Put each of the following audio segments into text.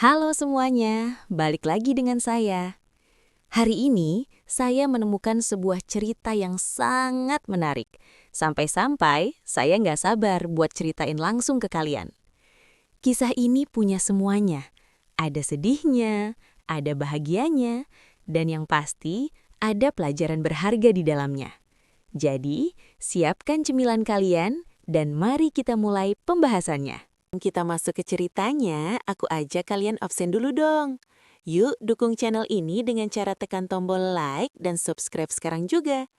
Halo semuanya, balik lagi dengan saya. Hari ini, saya menemukan sebuah cerita yang sangat menarik. Sampai-sampai, saya nggak sabar buat ceritain langsung ke kalian. Kisah ini punya semuanya. Ada sedihnya, ada bahagianya, dan yang pasti, ada pelajaran berharga di dalamnya. Jadi, siapkan cemilan kalian, dan mari kita mulai pembahasannya. Kita masuk ke ceritanya, aku ajak kalian absen dulu dong. Yuk dukung channel ini dengan cara tekan tombol like dan subscribe sekarang juga.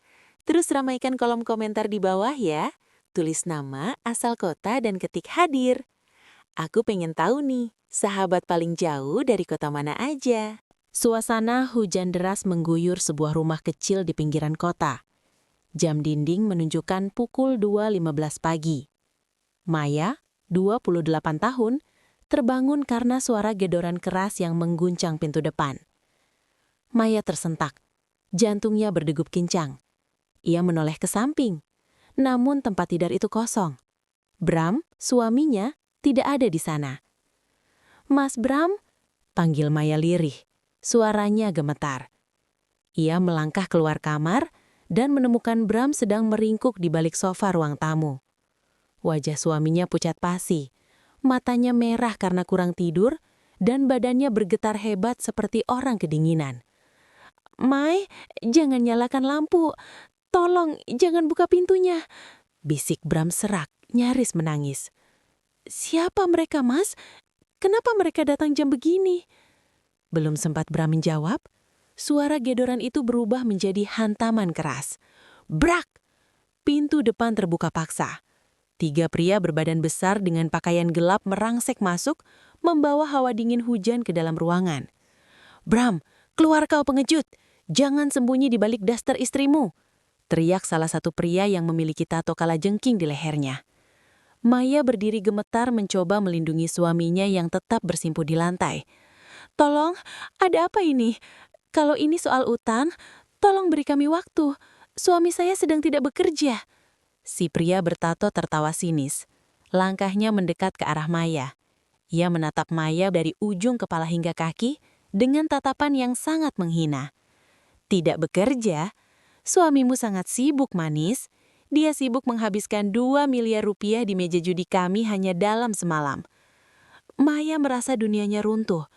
Terus ramaikan kolom komentar di bawah ya. Tulis nama, asal kota, dan ketik hadir. Aku pengen tahu nih, sahabat paling jauh dari kota mana aja? Suasana hujan deras mengguyur sebuah rumah kecil di pinggiran kota. Jam dinding menunjukkan pukul 2.15 pagi. Maya, 28 tahun, terbangun karena suara gedoran keras yang mengguncang pintu depan. Maya tersentak. Jantungnya berdegup kencang. Ia menoleh ke samping. Namun tempat tidur itu kosong. Bram, suaminya, tidak ada di sana. "Mas Bram?" panggil Maya lirih. Suaranya gemetar. Ia melangkah keluar kamar dan menemukan Bram sedang meringkuk di balik sofa ruang tamu. Wajah suaminya pucat pasi, matanya merah karena kurang tidur, dan badannya bergetar hebat seperti orang kedinginan. "Mai, jangan nyalakan lampu. Tolong, jangan buka pintunya," bisik Bram serak, nyaris menangis. "Siapa mereka, Mas? Kenapa mereka datang jam begini?" Belum sempat Bram menjawab, suara gedoran itu berubah menjadi hantaman keras. Brak! Pintu depan terbuka paksa. 3 pria berbadan besar dengan pakaian gelap merangsek masuk, membawa hawa dingin hujan ke dalam ruangan. "Bram, keluar kau pengecut! Jangan sembunyi di balik daster istrimu!" teriak salah satu pria yang memiliki tato kalajengking di lehernya. Maya berdiri gemetar mencoba melindungi suaminya yang tetap bersimpuh di lantai. "Tolong, ada apa ini? Kalau ini soal utang, tolong beri kami waktu. Suami saya sedang tidak bekerja." Si pria bertato tertawa sinis. Langkahnya mendekat ke arah Maya. Ia menatap Maya dari ujung kepala hingga kaki dengan tatapan yang sangat menghina. "Tidak bekerja? Suamimu sangat sibuk, manis. Dia sibuk menghabiskan 2 miliar rupiah di meja judi kami hanya dalam semalam." Maya merasa dunianya runtuh.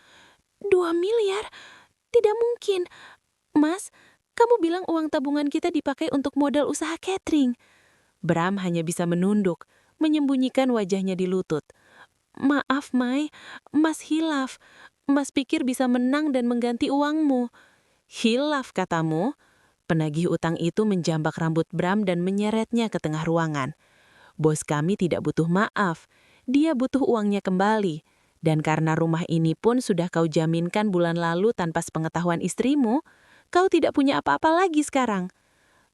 2 miliar? Tidak mungkin. "Mas, kamu bilang uang tabungan kita dipakai untuk modal usaha catering." Bram hanya bisa menunduk, menyembunyikan wajahnya di lutut. "Maaf, Mai, Mas hilaf. Mas pikir bisa menang dan mengganti uangmu." "Hilaf katamu?" Penagih utang itu menjambak rambut Bram dan menyeretnya ke tengah ruangan. "Bos kami tidak butuh maaf. Dia butuh uangnya kembali. Dan karena rumah ini pun sudah kau jaminkan bulan lalu tanpa sepengetahuan istrimu, kau tidak punya apa-apa lagi sekarang."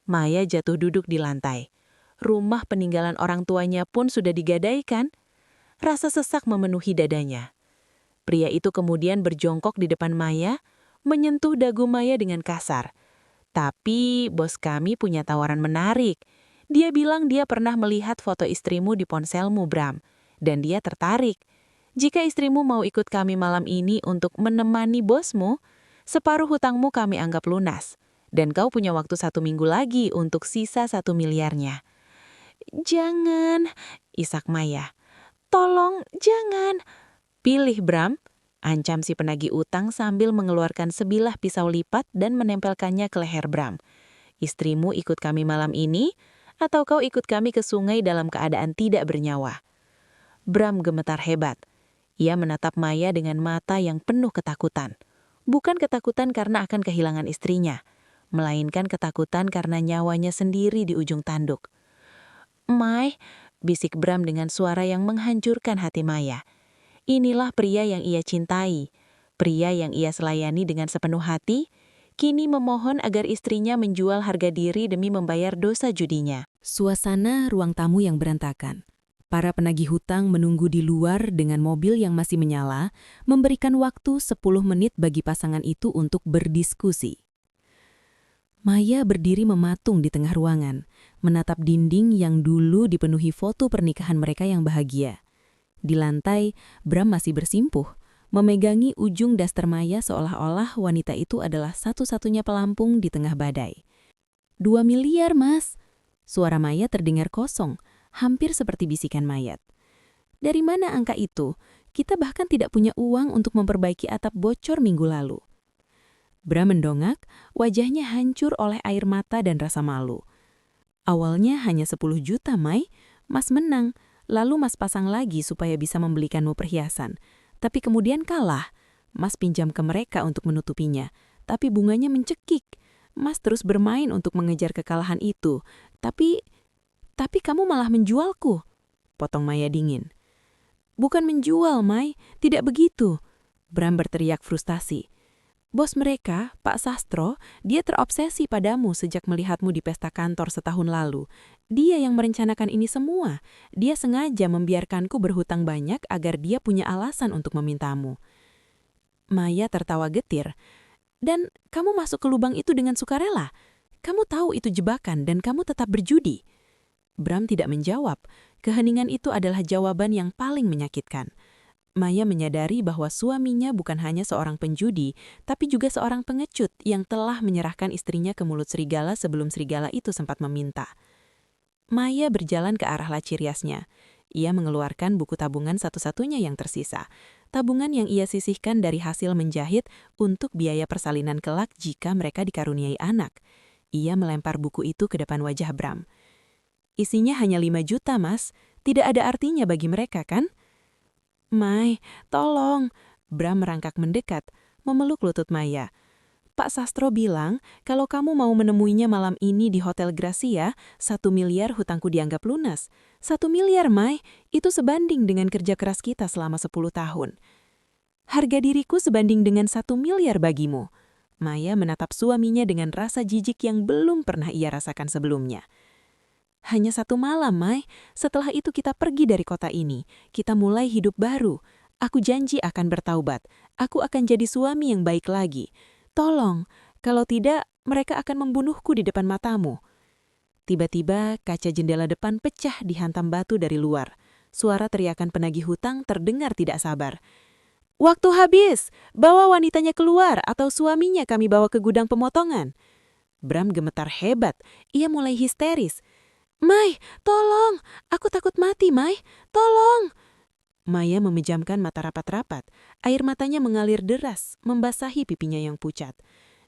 Maya jatuh duduk di lantai. Rumah peninggalan orang tuanya pun sudah digadaikan. Rasa sesak memenuhi dadanya. Pria itu kemudian berjongkok di depan Maya, menyentuh dagu Maya dengan kasar. "Tapi bos kami punya tawaran menarik. Dia bilang dia pernah melihat foto istrimu di ponselmu, Bram. Dan dia tertarik. Jika istrimu mau ikut kami malam ini untuk menemani bosmu, separuh hutangmu kami anggap lunas. Dan kau punya waktu 1 minggu lagi untuk sisa 1 miliarnya. "Jangan," isak Maya. "Tolong, jangan." "Pilih, Bram," ancam si penagih utang sambil mengeluarkan sebilah pisau lipat dan menempelkannya ke leher Bram. "Istrimu ikut kami malam ini, atau kau ikut kami ke sungai dalam keadaan tidak bernyawa." Bram gemetar hebat. Ia menatap Maya dengan mata yang penuh ketakutan. Bukan ketakutan karena akan kehilangan istrinya, melainkan ketakutan karena nyawanya sendiri di ujung tanduk. "Mai," bisik Bram dengan suara yang menghancurkan hati Maya. Inilah pria yang ia cintai, pria yang ia selayani dengan sepenuh hati, kini memohon agar istrinya menjual harga diri demi membayar dosa judinya. Suasana ruang tamu yang berantakan. Para penagih hutang menunggu di luar dengan mobil yang masih menyala, memberikan waktu 10 menit bagi pasangan itu untuk berdiskusi. Maya berdiri mematung di tengah ruangan, menatap dinding yang dulu dipenuhi foto pernikahan mereka yang bahagia. Di lantai, Bram masih bersimpuh, memegangi ujung daster Maya seolah-olah wanita itu adalah satu-satunya pelampung di tengah badai. 2 miliar, Mas. Suara Maya terdengar kosong, hampir seperti bisikan mayat. Dari mana angka itu? Kita bahkan tidak punya uang untuk memperbaiki atap bocor minggu lalu. Bram mendongak, wajahnya hancur oleh air mata dan rasa malu. Awalnya hanya 10 juta, Mai. Mas menang, lalu Mas pasang lagi supaya bisa membelikanmu perhiasan. Tapi kemudian kalah. Mas pinjam ke mereka untuk menutupinya, tapi bunganya mencekik. Mas terus bermain untuk mengejar kekalahan itu. Tapi kamu malah menjualku, potong Maya dingin. Bukan menjual, Mai. Tidak begitu. Bram berteriak frustasi. Bos mereka, Pak Sastro, dia terobsesi padamu sejak melihatmu di pesta kantor setahun lalu. Dia yang merencanakan ini semua. Dia sengaja membiarkanku berhutang banyak agar dia punya alasan untuk memintamu. Maya tertawa getir. Dan kamu masuk ke lubang itu dengan sukarela. Kamu tahu itu jebakan dan kamu tetap berjudi. Bram tidak menjawab. Keheningan itu adalah jawaban yang paling menyakitkan. Maya menyadari bahwa suaminya bukan hanya seorang penjudi, tapi juga seorang pengecut yang telah menyerahkan istrinya ke mulut serigala sebelum serigala itu sempat meminta. Maya berjalan ke arah laci riasnya. Ia mengeluarkan buku tabungan satu-satunya yang tersisa. Tabungan yang ia sisihkan dari hasil menjahit untuk biaya persalinan kelak jika mereka dikaruniai anak. Ia melempar buku itu ke depan wajah Bram. Isinya hanya 5 juta, Mas. Tidak ada artinya bagi mereka, kan? Mai, tolong. Bram merangkak mendekat, memeluk lutut Maya. Pak Sastro bilang, kalau kamu mau menemuinya malam ini di Hotel Gracia, 1 miliar hutangku dianggap lunas. 1 miliar, Mai, itu sebanding dengan kerja keras kita selama 10 tahun. Harga diriku sebanding dengan 1 miliar bagimu. Maya menatap suaminya dengan rasa jijik yang belum pernah ia rasakan sebelumnya. Hanya 1 malam, Mai. Setelah itu kita pergi dari kota ini. Kita mulai hidup baru. Aku janji akan bertaubat. Aku akan jadi suami yang baik lagi. Tolong, kalau tidak, mereka akan membunuhku di depan matamu. Tiba-tiba, kaca jendela depan pecah dihantam batu dari luar. Suara teriakan penagih hutang terdengar tidak sabar. Waktu habis! Bawa wanitanya keluar atau suaminya kami bawa ke gudang pemotongan. Bram gemetar hebat. Ia mulai histeris. Mai, tolong! Aku takut mati, Mai. Tolong! Maya memejamkan mata rapat-rapat. Air matanya mengalir deras, membasahi pipinya yang pucat.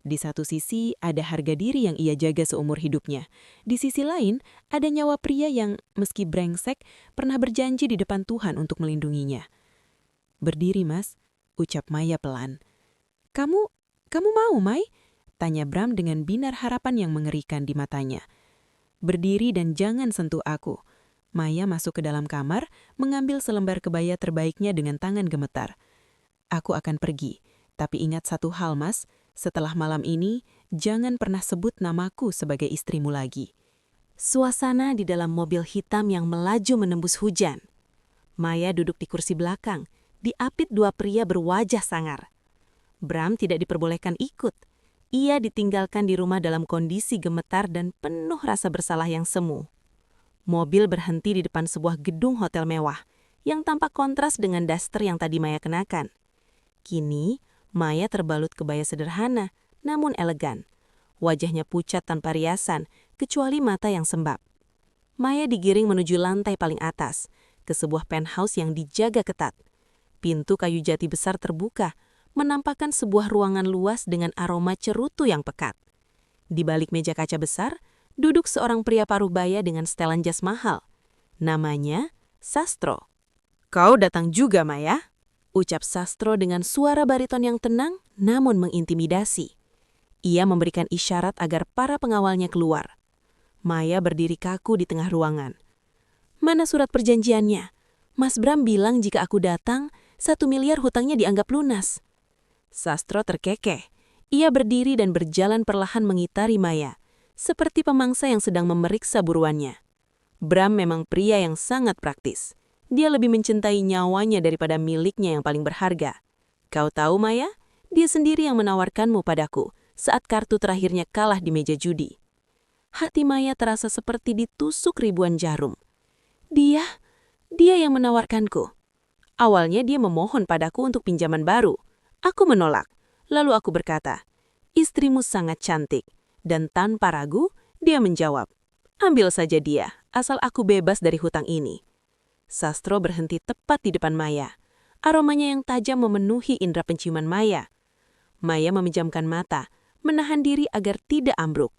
Di satu sisi, ada harga diri yang ia jaga seumur hidupnya. Di sisi lain, ada nyawa pria yang, meski brengsek, pernah berjanji di depan Tuhan untuk melindunginya. Berdiri, Mas, ucap Maya pelan. Kamu mau, Mai? Tanya Bram dengan binar harapan yang mengerikan di matanya. Berdiri dan jangan sentuh aku. Maya masuk ke dalam kamar, mengambil selembar kebaya terbaiknya dengan tangan gemetar. Aku akan pergi, tapi ingat satu hal, Mas. Setelah malam ini, jangan pernah sebut namaku sebagai istrimu lagi. Suasana di dalam mobil hitam yang melaju menembus hujan. Maya duduk di kursi belakang, diapit 2 pria berwajah sangar. Bram tidak diperbolehkan ikut. Ia ditinggalkan di rumah dalam kondisi gemetar dan penuh rasa bersalah yang semu. Mobil berhenti di depan sebuah gedung hotel mewah, yang tampak kontras dengan daster yang tadi Maya kenakan. Kini, Maya terbalut kebaya sederhana, namun elegan. Wajahnya pucat tanpa riasan, kecuali mata yang sembab. Maya digiring menuju lantai paling atas, ke sebuah penthouse yang dijaga ketat. Pintu kayu jati besar terbuka, menampakkan sebuah ruangan luas dengan aroma cerutu yang pekat. Di balik meja kaca besar, duduk seorang pria paruh baya dengan setelan jas mahal. Namanya Sastro. Kau datang juga, Maya? Ucap Sastro dengan suara bariton yang tenang namun mengintimidasi. Ia memberikan isyarat agar para pengawalnya keluar. Maya berdiri kaku di tengah ruangan. Mana surat perjanjiannya? Mas Bram bilang jika aku datang, 1 miliar hutangnya dianggap lunas. Sastro terkekeh. Ia berdiri dan berjalan perlahan mengitari Maya, seperti pemangsa yang sedang memeriksa buruannya. Bram memang pria yang sangat praktis. Dia lebih mencintai nyawanya daripada miliknya yang paling berharga. Kau tahu, Maya? Dia sendiri yang menawarkanmu padaku saat kartu terakhirnya kalah di meja judi. Hati Maya terasa seperti ditusuk ribuan jarum. Dia yang menawarkanku. Awalnya dia memohon padaku untuk pinjaman baru. Aku menolak. Lalu aku berkata, "Istrimu sangat cantik." Dan tanpa ragu, dia menjawab, "Ambil saja dia, asal aku bebas dari hutang ini." Sastro berhenti tepat di depan Maya. Aromanya yang tajam memenuhi indera penciuman Maya. Maya memejamkan mata, menahan diri agar tidak ambruk.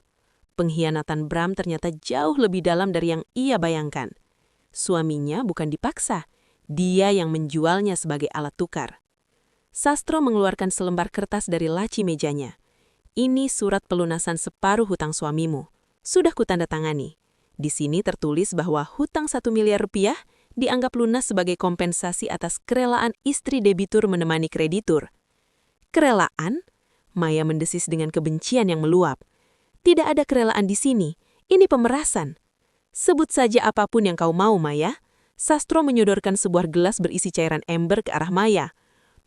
Pengkhianatan Bram ternyata jauh lebih dalam dari yang ia bayangkan. Suaminya bukan dipaksa, dia yang menjualnya sebagai alat tukar. Sastro mengeluarkan selembar kertas dari laci mejanya. "Ini surat pelunasan separuh hutang suamimu. Sudah kutandatangani. Di sini tertulis bahwa hutang 1 miliar rupiah dianggap lunas sebagai kompensasi atas kerelaan istri debitur menemani kreditur." Kerelaan? Maya mendesis dengan kebencian yang meluap. "Tidak ada kerelaan di sini. Ini pemerasan." "Sebut saja apapun yang kau mau, Maya." Sastro menyodorkan sebuah gelas berisi cairan ember ke arah Maya.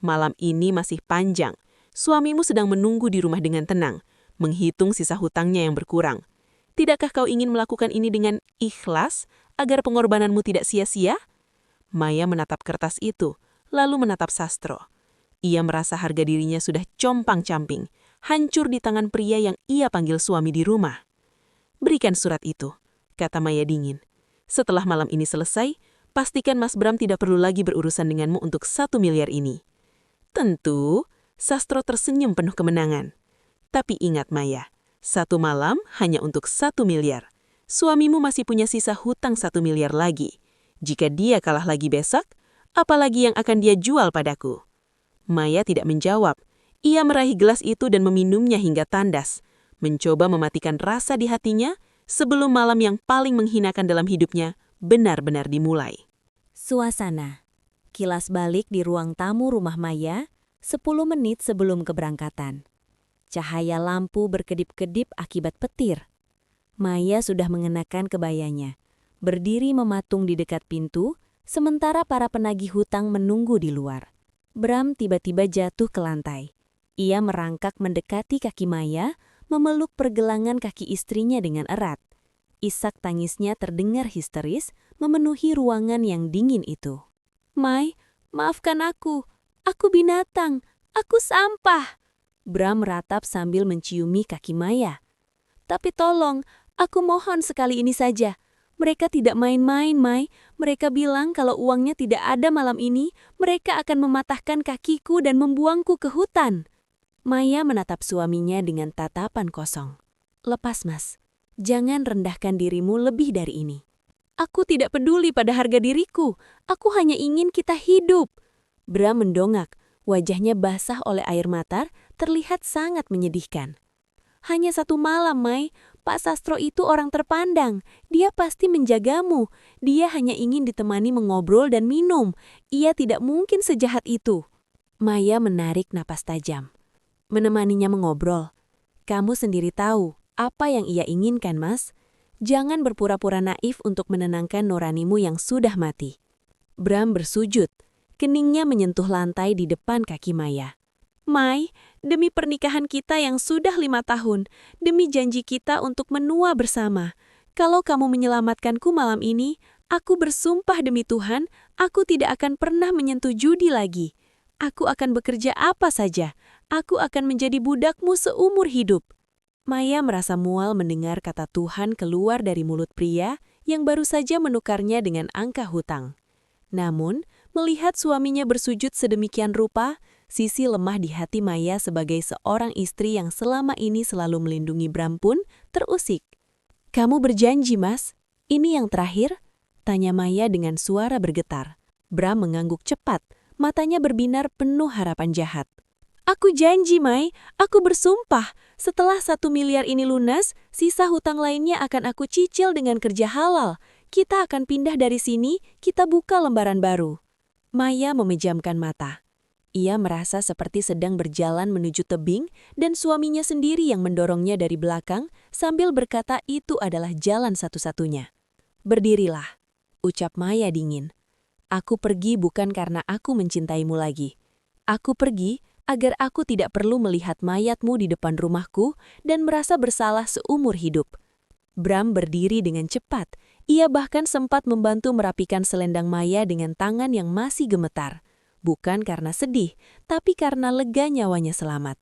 "Malam ini masih panjang. Suamimu sedang menunggu di rumah dengan tenang, menghitung sisa hutangnya yang berkurang. Tidakkah kau ingin melakukan ini dengan ikhlas, agar pengorbananmu tidak sia-sia?" Maya menatap kertas itu, lalu menatap Sastro. Ia merasa harga dirinya sudah compang-camping, hancur di tangan pria yang ia panggil suami di rumah. "Berikan surat itu," kata Maya dingin. "Setelah malam ini selesai, pastikan Mas Bram tidak perlu lagi berurusan denganmu untuk 1 miliar ini." "Tentu," Sastro tersenyum penuh kemenangan. "Tapi ingat Maya, 1 malam hanya untuk 1 miliar. Suamimu masih punya sisa hutang 1 miliar lagi. Jika dia kalah lagi besok, apalagi yang akan dia jual padaku?" Maya tidak menjawab. Ia meraih gelas itu dan meminumnya hingga tandas, mencoba mematikan rasa di hatinya sebelum malam yang paling menghinakan dalam hidupnya benar-benar dimulai. Suasana. Kilas balik di ruang tamu rumah Maya 10 menit sebelum keberangkatan. Cahaya lampu berkedip-kedip akibat petir. Maya sudah mengenakan kebayanya, berdiri mematung di dekat pintu, sementara para penagih hutang menunggu di luar. Bram tiba-tiba jatuh ke lantai. Ia merangkak mendekati kaki Maya, memeluk pergelangan kaki istrinya dengan erat. Isak tangisnya terdengar histeris, memenuhi ruangan yang dingin itu. "Mai, maafkan aku. Aku binatang. Aku sampah." Bram meratap sambil menciumi kaki Maya. "Tapi tolong, aku mohon sekali ini saja. Mereka tidak main-main, Mai. Mereka bilang kalau uangnya tidak ada malam ini, mereka akan mematahkan kakiku dan membuangku ke hutan." Maya menatap suaminya dengan tatapan kosong. "Lepas, Mas. Jangan rendahkan dirimu lebih dari ini." "Aku tidak peduli pada harga diriku. Aku hanya ingin kita hidup." Bram mendongak. Wajahnya basah oleh air mata, terlihat sangat menyedihkan. "Hanya 1 malam, Mai. Pak Sastro itu orang terpandang. Dia pasti menjagamu. Dia hanya ingin ditemani mengobrol dan minum. Ia tidak mungkin sejahat itu." Maya menarik napas tajam. "Menemaninya mengobrol? Kamu sendiri tahu apa yang ia inginkan, Mas. Jangan berpura-pura naif untuk menenangkan nuranimu yang sudah mati." Bram bersujud. Keningnya menyentuh lantai di depan kaki Maya. "Mai, demi pernikahan kita yang sudah 5 tahun, demi janji kita untuk menua bersama, kalau kamu menyelamatkanku malam ini, aku bersumpah demi Tuhan, aku tidak akan pernah menyentuh judi lagi. Aku akan bekerja apa saja. Aku akan menjadi budakmu seumur hidup." Maya merasa mual mendengar kata Tuhan keluar dari mulut pria yang baru saja menukarnya dengan angka hutang. Namun, melihat suaminya bersujud sedemikian rupa, sisi lemah di hati Maya sebagai seorang istri yang selama ini selalu melindungi Bram pun terusik. "Kamu berjanji, Mas? Ini yang terakhir?" tanya Maya dengan suara bergetar. Bram mengangguk cepat, matanya berbinar penuh harapan jahat. "Aku janji, Mai. Aku bersumpah. Setelah 1 miliar ini lunas, sisa hutang lainnya akan aku cicil dengan kerja halal. Kita akan pindah dari sini, kita buka lembaran baru." Maya memejamkan mata. Ia merasa seperti sedang berjalan menuju tebing dan suaminya sendiri yang mendorongnya dari belakang sambil berkata itu adalah jalan satu-satunya. "Berdirilah," ucap Maya dingin. "Aku pergi bukan karena aku mencintaimu lagi. Aku pergi agar aku tidak perlu melihat mayatmu di depan rumahku dan merasa bersalah seumur hidup." Bram berdiri dengan cepat. Ia bahkan sempat membantu merapikan selendang Maya dengan tangan yang masih gemetar. Bukan karena sedih, tapi karena lega nyawanya selamat.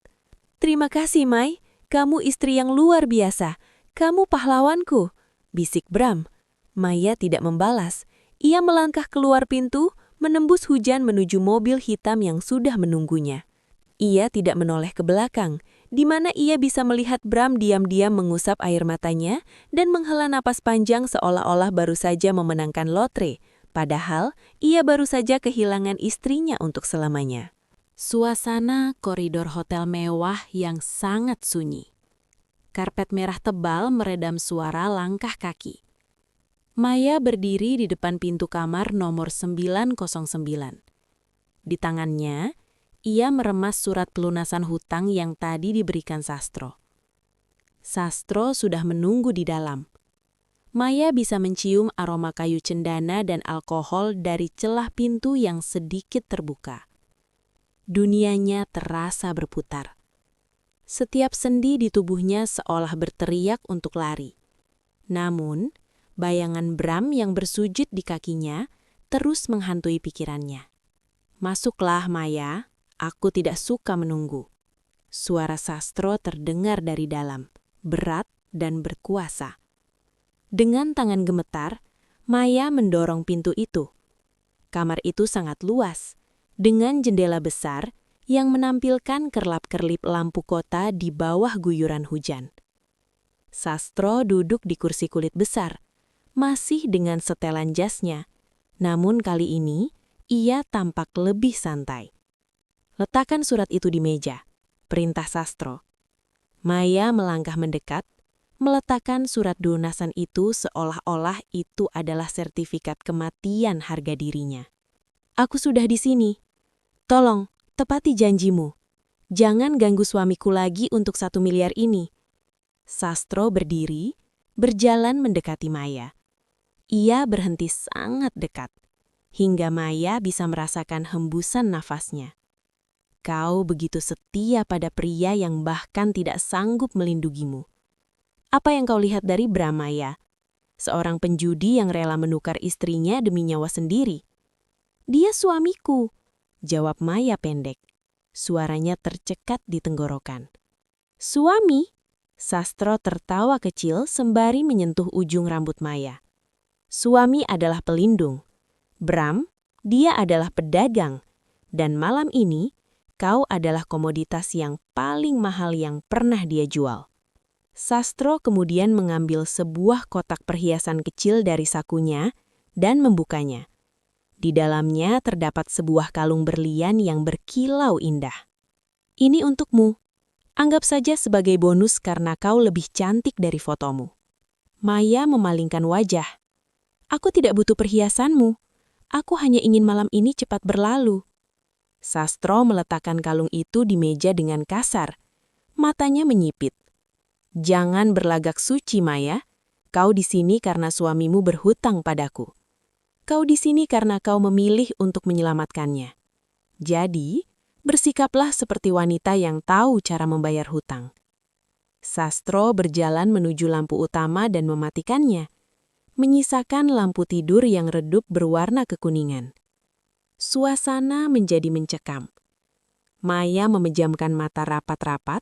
"Terima kasih, Mai. Kamu istri yang luar biasa. Kamu pahlawanku," bisik Bram. Maya tidak membalas. Ia melangkah keluar pintu, menembus hujan menuju mobil hitam yang sudah menunggunya. Ia tidak menoleh ke belakang, di mana ia bisa melihat Bram diam-diam mengusap air matanya dan menghela napas panjang seolah-olah baru saja memenangkan lotre, padahal ia baru saja kehilangan istrinya untuk selamanya. Suasana koridor hotel mewah yang sangat sunyi. Karpet merah tebal meredam suara langkah kaki. Maya berdiri di depan pintu kamar nomor 909. Di tangannya, ia meremas surat pelunasan hutang yang tadi diberikan Sastro. Sastro sudah menunggu di dalam. Maya bisa mencium aroma kayu cendana dan alkohol dari celah pintu yang sedikit terbuka. Dunianya terasa berputar. Setiap sendi di tubuhnya seolah berteriak untuk lari. Namun, bayangan Bram yang bersujud di kakinya terus menghantui pikirannya. "Masuklah, Maya. Aku tidak suka menunggu." Suara Sastro terdengar dari dalam, berat dan berkuasa. Dengan tangan gemetar, Maya mendorong pintu itu. Kamar itu sangat luas, dengan jendela besar yang menampilkan kerlap-kerlip lampu kota di bawah guyuran hujan. Sastro duduk di kursi kulit besar, masih dengan setelan jasnya, namun kali ini ia tampak lebih santai. "Letakkan surat itu di meja," perintah Sastro. Maya melangkah mendekat, meletakkan surat lunasan itu seolah-olah itu adalah sertifikat kematian harga dirinya. "Aku sudah di sini. Tolong, tepati janjimu. Jangan ganggu suamiku lagi untuk 1 miliar ini." Sastro berdiri, berjalan mendekati Maya. Ia berhenti sangat dekat, hingga Maya bisa merasakan hembusan nafasnya. "Kau begitu setia pada pria yang bahkan tidak sanggup melindungimu. Apa yang kau lihat dari Bram, Maya? Seorang penjudi yang rela menukar istrinya demi nyawa sendiri." "Dia suamiku," jawab Maya pendek. Suaranya tercekat di tenggorokan. "Suami?" Sastro tertawa kecil sembari menyentuh ujung rambut Maya. "Suami adalah pelindung. Bram, dia adalah pedagang. Dan malam ini, kau adalah komoditas yang paling mahal yang pernah dia jual." Sastro kemudian mengambil sebuah kotak perhiasan kecil dari sakunya dan membukanya. Di dalamnya terdapat sebuah kalung berlian yang berkilau indah. "Ini untukmu. Anggap saja sebagai bonus karena kau lebih cantik dari fotomu." Maya memalingkan wajah. "Aku tidak butuh perhiasanmu. Aku hanya ingin malam ini cepat berlalu." Sastro meletakkan kalung itu di meja dengan kasar. Matanya menyipit. "Jangan berlagak suci, Maya. Kau di sini karena suamimu berhutang padaku. Kau di sini karena kau memilih untuk menyelamatkannya. Jadi, bersikaplah seperti wanita yang tahu cara membayar hutang." Sastro berjalan menuju lampu utama dan mematikannya, menyisakan lampu tidur yang redup berwarna kekuningan. Suasana menjadi mencekam. Maya memejamkan mata rapat-rapat,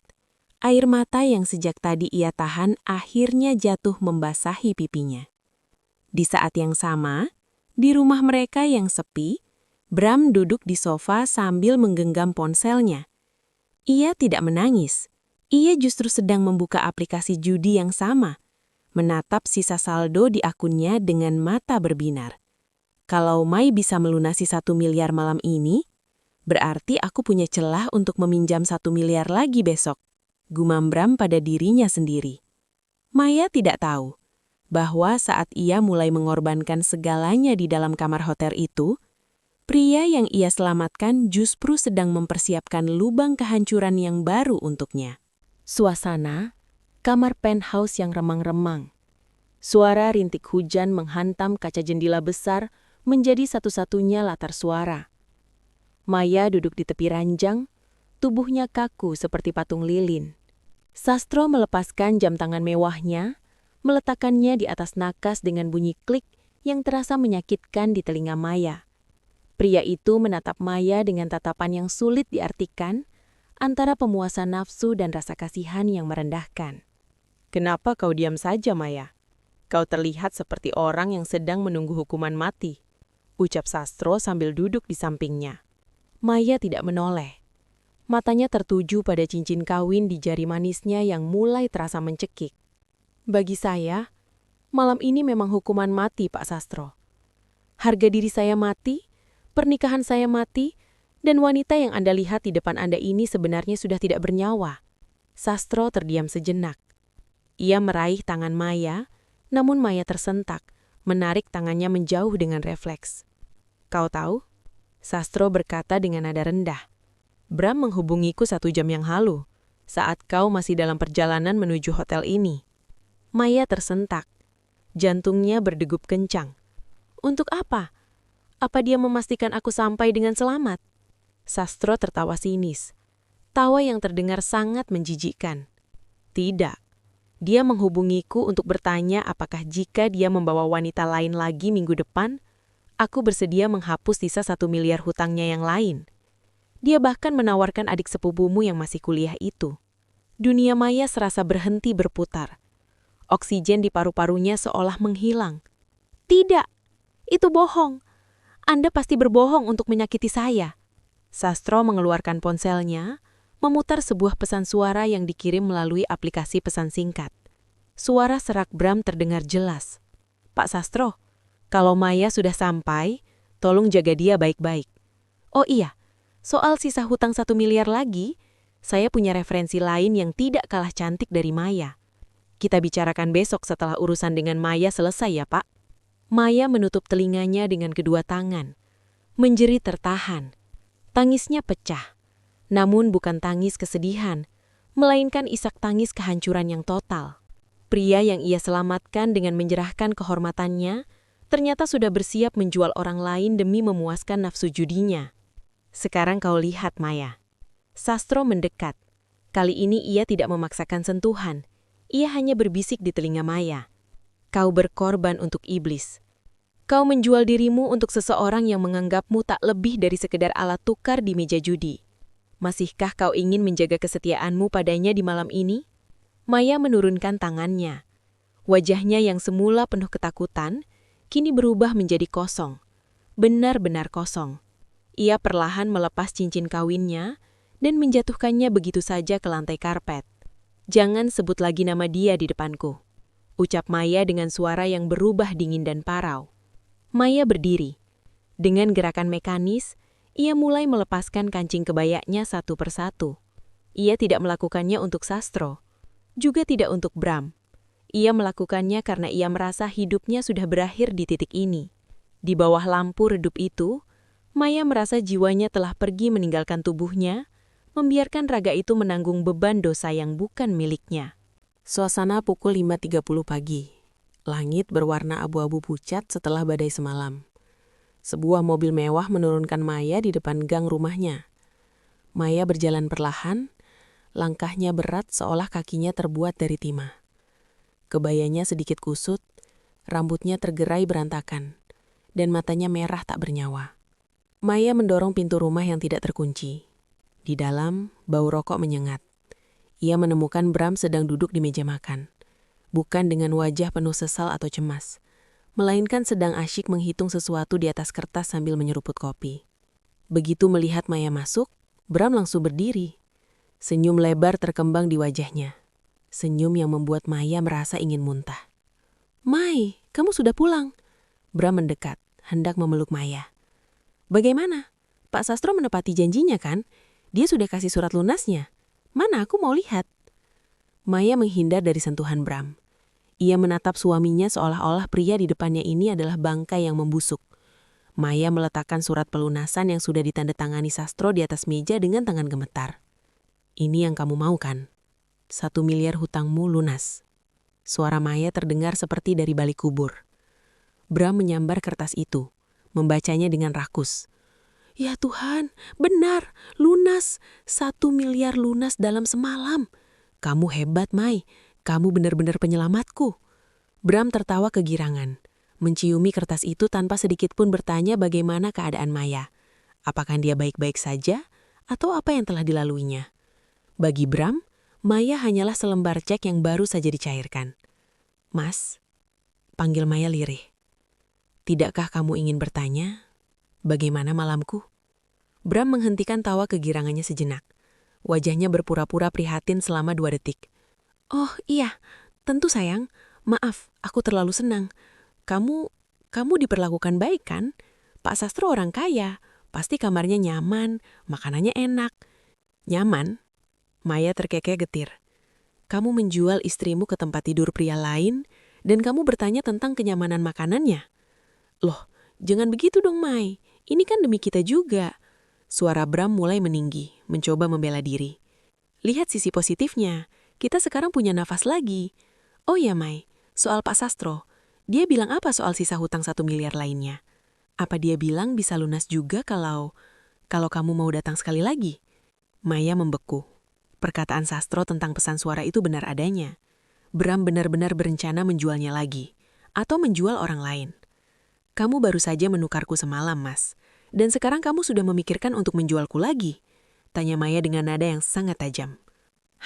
air mata yang sejak tadi ia tahan akhirnya jatuh membasahi pipinya. Di saat yang sama, di rumah mereka yang sepi, Bram duduk di sofa sambil menggenggam ponselnya. Ia tidak menangis. Ia justru sedang membuka aplikasi judi yang sama, menatap sisa saldo di akunnya dengan mata berbinar. "Kalau Mai bisa melunasi 1 miliar malam ini, berarti aku punya celah untuk meminjam 1 miliar lagi besok," gumam Bram pada dirinya sendiri. Maya tidak tahu bahwa saat ia mulai mengorbankan segalanya di dalam kamar hotel itu, pria yang ia selamatkan justru sedang mempersiapkan lubang kehancuran yang baru untuknya. Suasana kamar penthouse yang remang-remang. Suara rintik hujan menghantam kaca jendela besar menjadi satu-satunya latar suara. Maya duduk di tepi ranjang, tubuhnya kaku seperti patung lilin. Sastro melepaskan jam tangan mewahnya, meletakkannya di atas nakas dengan bunyi klik yang terasa menyakitkan di telinga Maya. Pria itu menatap Maya dengan tatapan yang sulit diartikan, antara pemuasan nafsu dan rasa kasihan yang merendahkan. Kenapa kau diam saja, Maya? Kau terlihat seperti orang yang sedang menunggu hukuman mati, ucap Sastro sambil duduk di sampingnya. Maya tidak menoleh. Matanya tertuju pada cincin kawin di jari manisnya yang mulai terasa mencekik. Bagi saya, malam ini memang hukuman mati, Pak Sastro. Harga diri saya mati, pernikahan saya mati, dan wanita yang Anda lihat di depan Anda ini sebenarnya sudah tidak bernyawa. Sastro terdiam sejenak. Ia meraih tangan Maya, namun Maya tersentak, menarik tangannya menjauh dengan refleks. Kau tahu? Sastro berkata dengan nada rendah. Bram menghubungiku 1 jam yang lalu, saat kau masih dalam perjalanan menuju hotel ini. Maya tersentak. Jantungnya berdegup kencang. Untuk apa? Apa dia memastikan aku sampai dengan selamat? Sastro tertawa sinis. Tawa yang terdengar sangat menjijikkan. Tidak. Dia menghubungiku untuk bertanya apakah jika dia membawa wanita lain lagi minggu depan, aku bersedia menghapus sisa 1 miliar hutangnya yang lain. Dia bahkan menawarkan adik sepupumu yang masih kuliah itu. Dunia Maya serasa berhenti berputar. Oksigen di paru-parunya seolah menghilang. Tidak, itu bohong. Anda pasti berbohong untuk menyakiti saya. Sastro mengeluarkan ponselnya, memutar sebuah pesan suara yang dikirim melalui aplikasi pesan singkat. Suara serak Bram terdengar jelas. Pak Sastro, kalau Maya sudah sampai, tolong jaga dia baik-baik. Oh iya, soal sisa hutang 1 miliar lagi, saya punya referensi lain yang tidak kalah cantik dari Maya. Kita bicarakan besok setelah urusan dengan Maya selesai ya, Pak. Maya menutup telinganya dengan kedua tangan. Menjerit tertahan. Tangisnya pecah. Namun bukan tangis kesedihan, melainkan isak tangis kehancuran yang total. Pria yang ia selamatkan dengan menyerahkan kehormatannya, ternyata sudah bersiap menjual orang lain demi memuaskan nafsu judinya. Sekarang kau lihat, Maya. Sastro mendekat. Kali ini ia tidak memaksakan sentuhan. Ia hanya berbisik di telinga Maya. Kau berkorban untuk iblis. Kau menjual dirimu untuk seseorang yang menganggapmu tak lebih dari sekedar alat tukar di meja judi. Masihkah kau ingin menjaga kesetiaanmu padanya di malam ini? Maya menurunkan tangannya. Wajahnya yang semula penuh ketakutan, kini berubah menjadi kosong. Benar-benar kosong. Ia perlahan melepas cincin kawinnya dan menjatuhkannya begitu saja ke lantai karpet. Jangan sebut lagi nama dia di depanku, ucap Maya dengan suara yang berubah dingin dan parau. Maya berdiri. Dengan gerakan mekanis, ia mulai melepaskan kancing kebayanya satu persatu. Ia tidak melakukannya untuk Sastro, juga tidak untuk Bram. Ia melakukannya karena ia merasa hidupnya sudah berakhir di titik ini. Di bawah lampu redup itu, Maya merasa jiwanya telah pergi meninggalkan tubuhnya, membiarkan raga itu menanggung beban dosa yang bukan miliknya. Suasana pukul 5.30 pagi. Langit berwarna abu-abu pucat setelah badai semalam. Sebuah mobil mewah menurunkan Maya di depan gang rumahnya. Maya berjalan perlahan, langkahnya berat seolah kakinya terbuat dari timah. Kebayanya sedikit kusut, rambutnya tergerai berantakan, dan matanya merah tak bernyawa. Maya mendorong pintu rumah yang tidak terkunci. Di dalam, bau rokok menyengat. Ia menemukan Bram sedang duduk di meja makan. Bukan dengan wajah penuh sesal atau cemas, melainkan sedang asyik menghitung sesuatu di atas kertas sambil menyeruput kopi. Begitu melihat Maya masuk, Bram langsung berdiri. Senyum lebar terkembang di wajahnya. Senyum yang membuat Maya merasa ingin muntah. "Mai, kamu sudah pulang." Bram mendekat, hendak memeluk Maya. "Bagaimana? Pak Sastro menepati janjinya kan? Dia sudah kasih surat lunasnya. Mana aku mau lihat?" Maya menghindar dari sentuhan Bram. Ia menatap suaminya seolah-olah pria di depannya ini adalah bangkai yang membusuk. Maya meletakkan surat pelunasan yang sudah ditandatangani Sastro di atas meja dengan tangan gemetar. "Ini yang kamu mau kan? 1 miliar hutangmu lunas." Suara Maya terdengar seperti dari balik kubur. Bram menyambar kertas itu, membacanya dengan rakus. "Ya Tuhan, benar, lunas. 1 miliar lunas dalam semalam. Kamu hebat, Mai. Kamu benar-benar penyelamatku." Bram tertawa kegirangan, menciumi kertas itu tanpa sedikit pun bertanya bagaimana keadaan Maya. Apakah dia baik-baik saja, atau apa yang telah dilaluinya? Bagi Bram, Maya hanyalah selembar cek yang baru saja dicairkan. "Mas," panggil Maya lirih. "Tidakkah kamu ingin bertanya, bagaimana malamku?" Bram menghentikan tawa kegirangannya sejenak. Wajahnya berpura-pura prihatin selama 2 detik. "Oh iya, tentu sayang. Maaf, aku terlalu senang. Kamu diperlakukan baik kan? Pak Sastro orang kaya, pasti kamarnya nyaman, makanannya enak." "Nyaman?" Maya terkekeh getir. "Kamu menjual istrimu ke tempat tidur pria lain, dan kamu bertanya tentang kenyamanan makanannya? Loh, jangan begitu dong, Mai. Ini kan demi kita juga." Suara Bram mulai meninggi, mencoba membela diri. "Lihat sisi positifnya, kita sekarang punya nafas lagi. Oh ya, Mai, soal Pak Sastro, dia bilang apa soal sisa hutang 1 miliar lainnya? Apa dia bilang bisa lunas juga kalau kamu mau datang sekali lagi?" Maya membeku. Perkataan Sastro tentang pesan suara itu benar adanya. Bram benar-benar berencana menjualnya lagi, atau menjual orang lain. "Kamu baru saja menukarku semalam, Mas. Dan sekarang kamu sudah memikirkan untuk menjualku lagi?" tanya Maya dengan nada yang sangat tajam.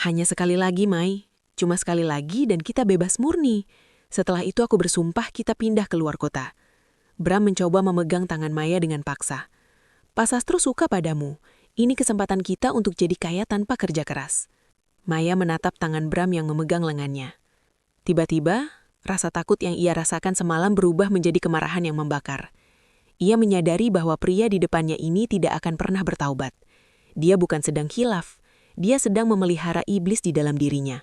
"Hanya sekali lagi, Mai. Cuma sekali lagi dan kita bebas murni. Setelah itu aku bersumpah kita pindah ke luar kota." Bram mencoba memegang tangan Maya dengan paksa. "Pak Sastro suka padamu. Ini kesempatan kita untuk jadi kaya tanpa kerja keras." Maya menatap tangan Bram yang memegang lengannya. Tiba-tiba, rasa takut yang ia rasakan semalam berubah menjadi kemarahan yang membakar. Ia menyadari bahwa pria di depannya ini tidak akan pernah bertaubat. Dia bukan sedang khilaf, dia sedang memelihara iblis di dalam dirinya.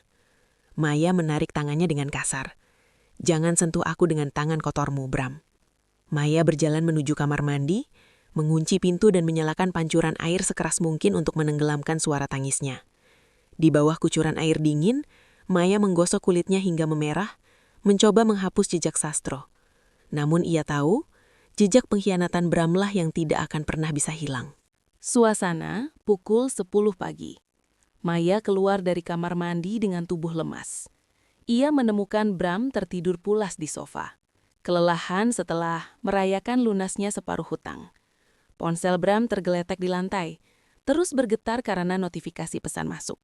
Maya menarik tangannya dengan kasar. "Jangan sentuh aku dengan tangan kotormu, Bram." Maya berjalan menuju kamar mandi, mengunci pintu dan menyalakan pancuran air sekeras mungkin untuk menenggelamkan suara tangisnya. Di bawah kucuran air dingin, Maya menggosok kulitnya hingga memerah, mencoba menghapus jejak Sastro. Namun ia tahu, jejak pengkhianatan Bramlah yang tidak akan pernah bisa hilang. Suasana pukul 10 pagi. Maya keluar dari kamar mandi dengan tubuh lemas. Ia menemukan Bram tertidur pulas di sofa. Kelelahan setelah merayakan lunasnya separuh hutang. Ponsel Bram tergeletak di lantai, terus bergetar karena notifikasi pesan masuk.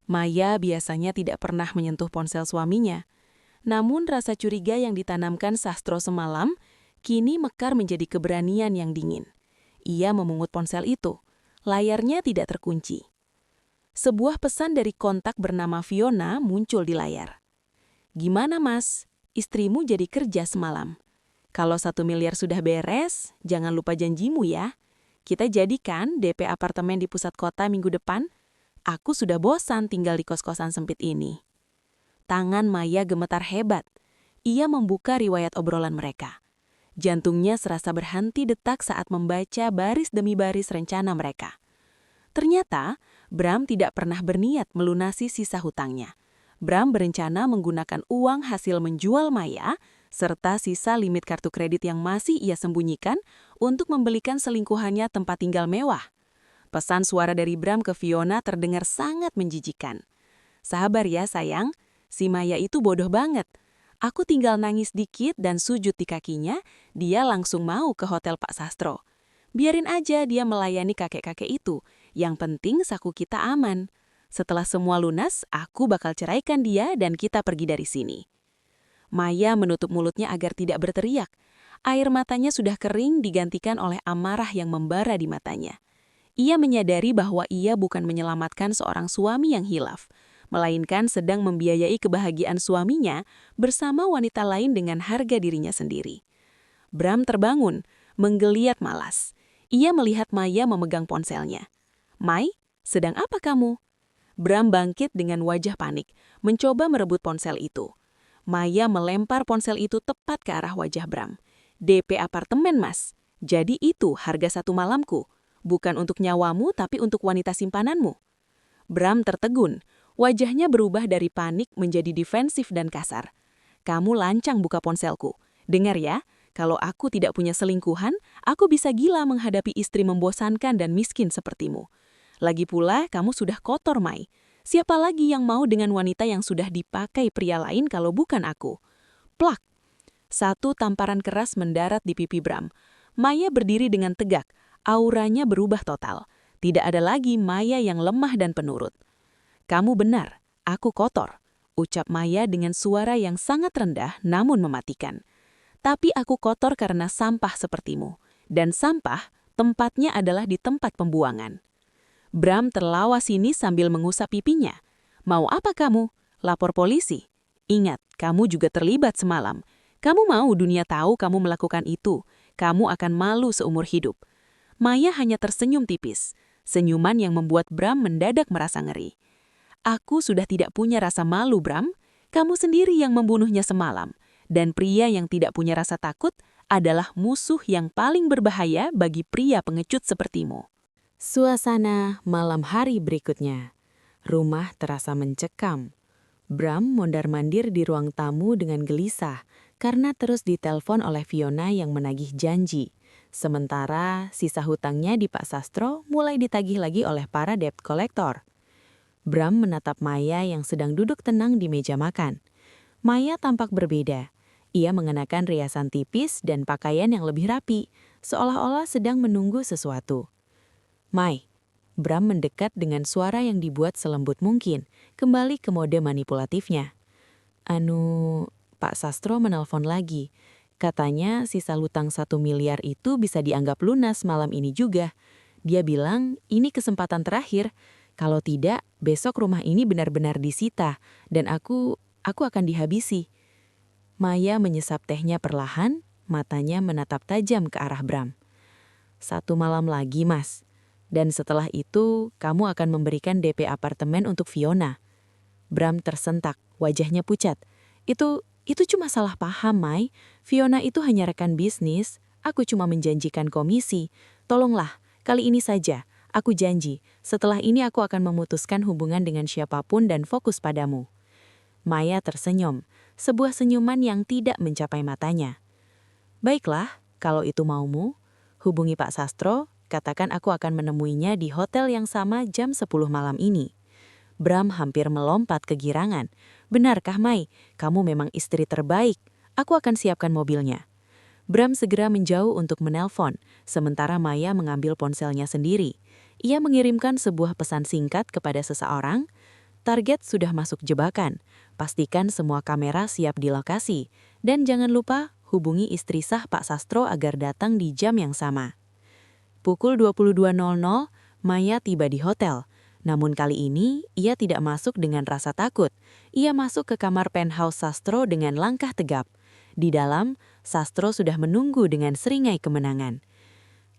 Maya biasanya tidak pernah menyentuh ponsel suaminya. Namun rasa curiga yang ditanamkan Sastro semalam kini mekar menjadi keberanian yang dingin. Ia memungut ponsel itu. Layarnya tidak terkunci. Sebuah pesan dari kontak bernama Fiona muncul di layar. "Gimana, Mas? Istrimu jadi kerja semalam. Kalau 1 miliar sudah beres, jangan lupa janjimu ya. Kita jadikan DP apartemen di pusat kota minggu depan. Aku sudah bosan tinggal di kos-kosan sempit ini." Tangan Maya gemetar hebat. Ia membuka riwayat obrolan mereka. Jantungnya serasa berhenti detak saat membaca baris demi baris rencana mereka. Ternyata, Bram tidak pernah berniat melunasi sisa hutangnya. Bram berencana menggunakan uang hasil menjual Maya, serta sisa limit kartu kredit yang masih ia sembunyikan untuk membelikan selingkuhannya tempat tinggal mewah. Pesan suara dari Bram ke Fiona terdengar sangat menjijikan. "Sabar ya sayang, si Maya itu bodoh banget. Aku tinggal nangis dikit dan sujud di kakinya, dia langsung mau ke hotel Pak Sastro. Biarin aja dia melayani kakek-kakek itu, yang penting saku kita aman. Setelah semua lunas, aku bakal ceraikan dia dan kita pergi dari sini." Maya menutup mulutnya agar tidak berteriak. Air matanya sudah kering digantikan oleh amarah yang membara di matanya. Ia menyadari bahwa ia bukan menyelamatkan seorang suami yang hilaf, melainkan sedang membiayai kebahagiaan suaminya bersama wanita lain dengan harga dirinya sendiri. Bram terbangun, menggeliat malas. Ia melihat Maya memegang ponselnya. "Mai, sedang apa kamu?" Bram bangkit dengan wajah panik, mencoba merebut ponsel itu. Maya melempar ponsel itu tepat ke arah wajah Bram. "DP apartemen, Mas. Jadi itu harga 1 malamku. Bukan untuk nyawamu, tapi untuk wanita simpananmu." Bram tertegun. Wajahnya berubah dari panik menjadi defensif dan kasar. "Kamu lancang buka ponselku. Dengar ya, kalau aku tidak punya selingkuhan, aku bisa gila menghadapi istri membosankan dan miskin sepertimu. Lagi pula, kamu sudah kotor, Mai. Siapa lagi yang mau dengan wanita yang sudah dipakai pria lain kalau bukan aku? Plak! Satu tamparan keras mendarat di pipi Bram. Maya berdiri dengan tegak, auranya berubah total. Tidak ada lagi Maya yang lemah dan penurut. "Kamu benar, aku kotor," ucap Maya dengan suara yang sangat rendah namun mematikan. "Tapi aku kotor karena sampah sepertimu. Dan sampah, tempatnya adalah di tempat pembuangan." Bram terlawa sinis sambil mengusap pipinya. "Mau apa kamu? Lapor polisi? Ingat, kamu juga terlibat semalam. Kamu mau dunia tahu kamu melakukan itu. Kamu akan malu seumur hidup." Maya hanya tersenyum tipis. Senyuman yang membuat Bram mendadak merasa ngeri. "Aku sudah tidak punya rasa malu, Bram. Kamu sendiri yang membunuhnya semalam. Dan pria yang tidak punya rasa takut adalah musuh yang paling berbahaya bagi pria pengecut sepertimu." Suasana malam hari berikutnya. Rumah terasa mencekam. Bram mondar-mandir di ruang tamu dengan gelisah karena terus ditelepon oleh Fiona yang menagih janji. Sementara sisa hutangnya di Pak Sastro mulai ditagih lagi oleh para debt collector. Bram menatap Maya yang sedang duduk tenang di meja makan. Maya tampak berbeda. Ia mengenakan riasan tipis dan pakaian yang lebih rapi, seolah-olah sedang menunggu sesuatu. "Mai," Bram mendekat dengan suara yang dibuat selembut mungkin, kembali ke mode manipulatifnya. Pak Sastro menelpon lagi. Katanya sisa hutang 1 miliar itu bisa dianggap lunas malam ini juga. Dia bilang ini kesempatan terakhir. Kalau tidak, besok rumah ini benar-benar disita dan aku akan dihabisi. Maya menyesap tehnya perlahan, matanya menatap tajam ke arah Bram. "1 malam lagi, Mas. Dan setelah itu, kamu akan memberikan DP apartemen untuk Fiona." Bram tersentak, wajahnya pucat. Itu cuma salah paham, Mai. Fiona itu hanya rekan bisnis. Aku cuma menjanjikan komisi. Tolonglah, kali ini saja. Aku janji, setelah ini aku akan memutuskan hubungan dengan siapapun dan fokus padamu. Maya tersenyum, sebuah senyuman yang tidak mencapai matanya. "Baiklah, kalau itu maumu, hubungi Pak Sastro. Katakan aku akan menemuinya di hotel yang sama jam 10 malam ini." Bram hampir melompat kegirangan. "Benarkah, Mai? Kamu memang istri terbaik. Aku akan siapkan mobilnya." Bram segera menjauh untuk menelpon, sementara Maya mengambil ponselnya sendiri. Ia mengirimkan sebuah pesan singkat kepada seseorang. "Target sudah masuk jebakan. Pastikan semua kamera siap di lokasi. Dan jangan lupa hubungi istri sah Pak Sastro agar datang di jam yang sama." Pukul 22.00, Maya tiba di hotel. Namun kali ini, ia tidak masuk dengan rasa takut. Ia masuk ke kamar penthouse Sastro dengan langkah tegap. Di dalam, Sastro sudah menunggu dengan seringai kemenangan.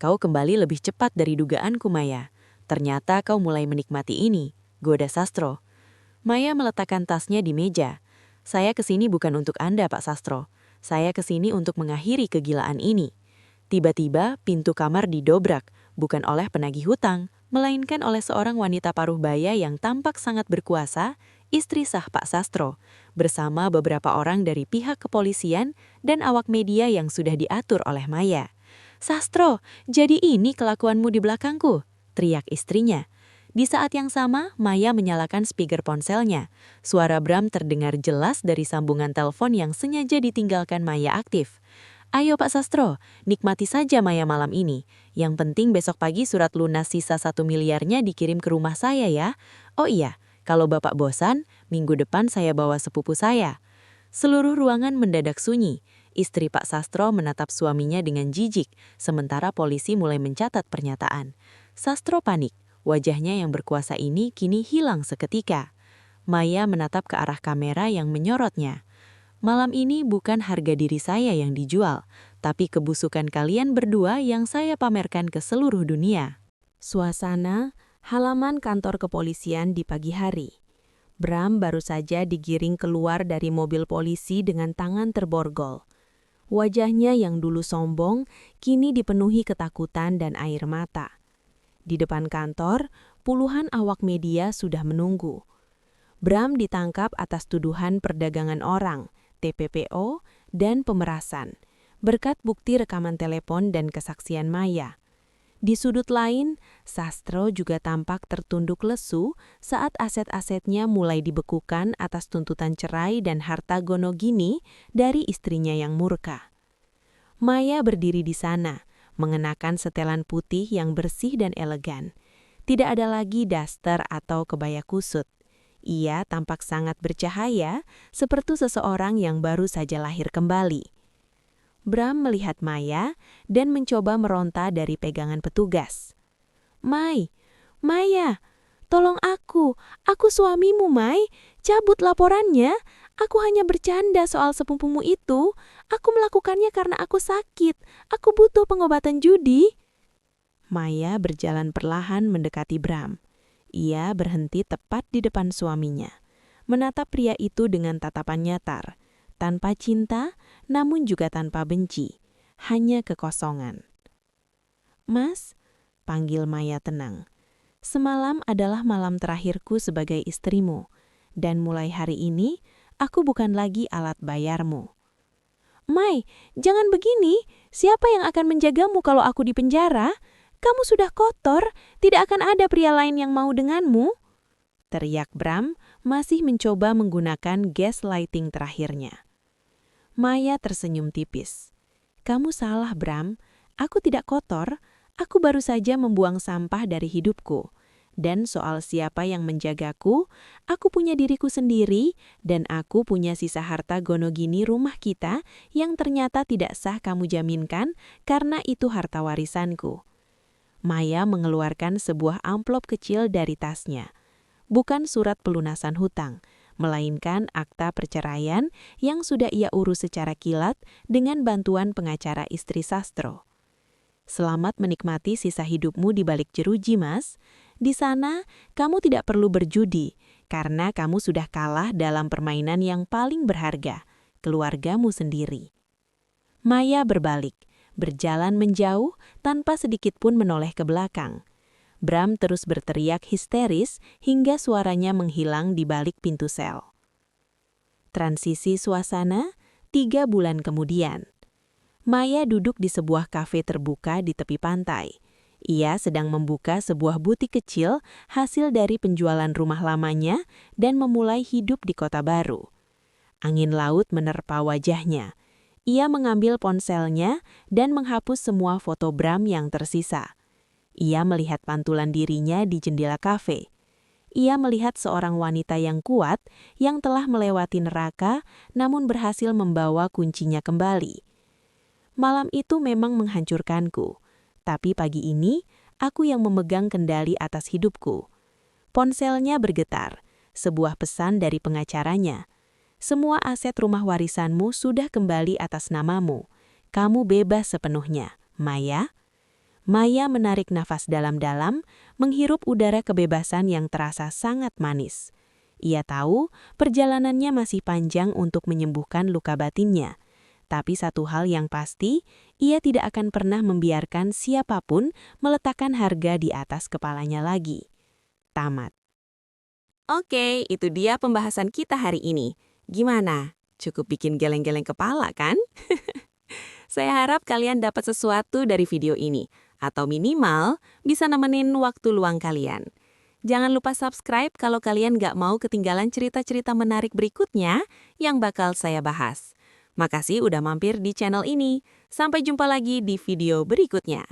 "Kau kembali lebih cepat dari dugaanku, Maya. Ternyata kau mulai menikmati ini," goda Sastro. Maya meletakkan tasnya di meja. "Saya kesini bukan untuk Anda, Pak Sastro. Saya kesini untuk mengakhiri kegilaan ini." Tiba-tiba pintu kamar didobrak, bukan oleh penagih hutang, melainkan oleh seorang wanita paruh baya yang tampak sangat berkuasa, istri sah Pak Sastro, bersama beberapa orang dari pihak kepolisian dan awak media yang sudah diatur oleh Maya. "Sastro, jadi ini kelakuanmu di belakangku," teriak istrinya. Di saat yang sama, Maya menyalakan speaker ponselnya. Suara Bram terdengar jelas dari sambungan telepon yang sengaja ditinggalkan Maya aktif. "Ayo Pak Sastro, nikmati saja Maya malam ini. Yang penting besok pagi surat lunas sisa 1 miliarnya dikirim ke rumah saya ya. Oh iya, kalau Bapak bosan, minggu depan saya bawa sepupu saya." Seluruh ruangan mendadak sunyi. Istri Pak Sastro menatap suaminya dengan jijik, sementara polisi mulai mencatat pernyataan. Sastro panik, wajahnya yang berkuasa ini kini hilang seketika. Maya menatap ke arah kamera yang menyorotnya. "Malam ini bukan harga diri saya yang dijual, tapi kebusukan kalian berdua yang saya pamerkan ke seluruh dunia." Suasana halaman kantor kepolisian di pagi hari. Bram baru saja digiring keluar dari mobil polisi dengan tangan terborgol. Wajahnya yang dulu sombong, kini dipenuhi ketakutan dan air mata. Di depan kantor, puluhan awak media sudah menunggu. Bram ditangkap atas tuduhan perdagangan orang, TPPO, dan pemerasan, berkat bukti rekaman telepon dan kesaksian Maya. Di sudut lain, Sastro juga tampak tertunduk lesu saat aset-asetnya mulai dibekukan atas tuntutan cerai dan harta gonogini dari istrinya yang murka. Maya berdiri di sana, mengenakan setelan putih yang bersih dan elegan. Tidak ada lagi daster atau kebaya kusut. Ia tampak sangat bercahaya, seperti seseorang yang baru saja lahir kembali. Bram melihat Maya dan mencoba meronta dari pegangan petugas. Maya, tolong aku suamimu, Mai. Cabut laporannya, aku hanya bercanda soal sepupumu itu. Aku melakukannya karena aku sakit, aku butuh pengobatan judi. Maya berjalan perlahan mendekati Bram. Ia berhenti tepat di depan suaminya, menatap pria itu dengan tatapan nyatar, tanpa cinta, namun juga tanpa benci, hanya kekosongan. "Mas," panggil Maya tenang, "semalam adalah malam terakhirku sebagai istrimu, dan mulai hari ini, aku bukan lagi alat bayarmu." "Mai, jangan begini. Siapa yang akan menjagamu kalau aku di penjara? Kamu sudah kotor, tidak akan ada pria lain yang mau denganmu," teriak Bram, masih mencoba menggunakan gaslighting terakhirnya. Maya tersenyum tipis. "Kamu salah, Bram. Aku tidak kotor. Aku baru saja membuang sampah dari hidupku. Dan soal siapa yang menjagaku, aku punya diriku sendiri, dan aku punya sisa harta gonogini rumah kita yang ternyata tidak sah kamu jaminkan karena itu harta warisanku." Maya mengeluarkan sebuah amplop kecil dari tasnya. Bukan surat pelunasan hutang, melainkan akta perceraian yang sudah ia urus secara kilat dengan bantuan pengacara istri Sastro. "Selamat menikmati sisa hidupmu di balik jeruji, Mas. Di sana, kamu tidak perlu berjudi, karena kamu sudah kalah dalam permainan yang paling berharga, keluargamu sendiri." Maya berbalik, berjalan menjauh tanpa sedikit pun menoleh ke belakang. Bram terus berteriak histeris hingga suaranya menghilang di balik pintu sel. Transisi suasana 3 bulan kemudian. Maya duduk di sebuah kafe terbuka di tepi pantai. Ia sedang membuka sebuah butik kecil hasil dari penjualan rumah lamanya dan memulai hidup di kota baru. Angin laut menerpa wajahnya. Ia mengambil ponselnya dan menghapus semua foto Bram yang tersisa. Ia melihat pantulan dirinya di jendela kafe. Ia melihat seorang wanita yang kuat yang telah melewati neraka namun berhasil membawa kuncinya kembali. Malam itu memang menghancurkanku, tapi pagi ini aku yang memegang kendali atas hidupku. Ponselnya bergetar, sebuah pesan dari pengacaranya. "Semua aset rumah warisanmu sudah kembali atas namamu. Kamu bebas sepenuhnya, Maya." Maya menarik nafas dalam-dalam, menghirup udara kebebasan yang terasa sangat manis. Ia tahu perjalanannya masih panjang untuk menyembuhkan luka batinnya. Tapi satu hal yang pasti, ia tidak akan pernah membiarkan siapapun meletakkan harga di atas kepalanya lagi. Tamat. Oke, itu dia pembahasan kita hari ini. Gimana? Cukup bikin geleng-geleng kepala, kan? Saya harap kalian dapat sesuatu dari video ini, atau minimal bisa nemenin waktu luang kalian. Jangan lupa subscribe kalau kalian nggak mau ketinggalan cerita-cerita menarik berikutnya yang bakal saya bahas. Makasih udah mampir di channel ini. Sampai jumpa lagi di video berikutnya.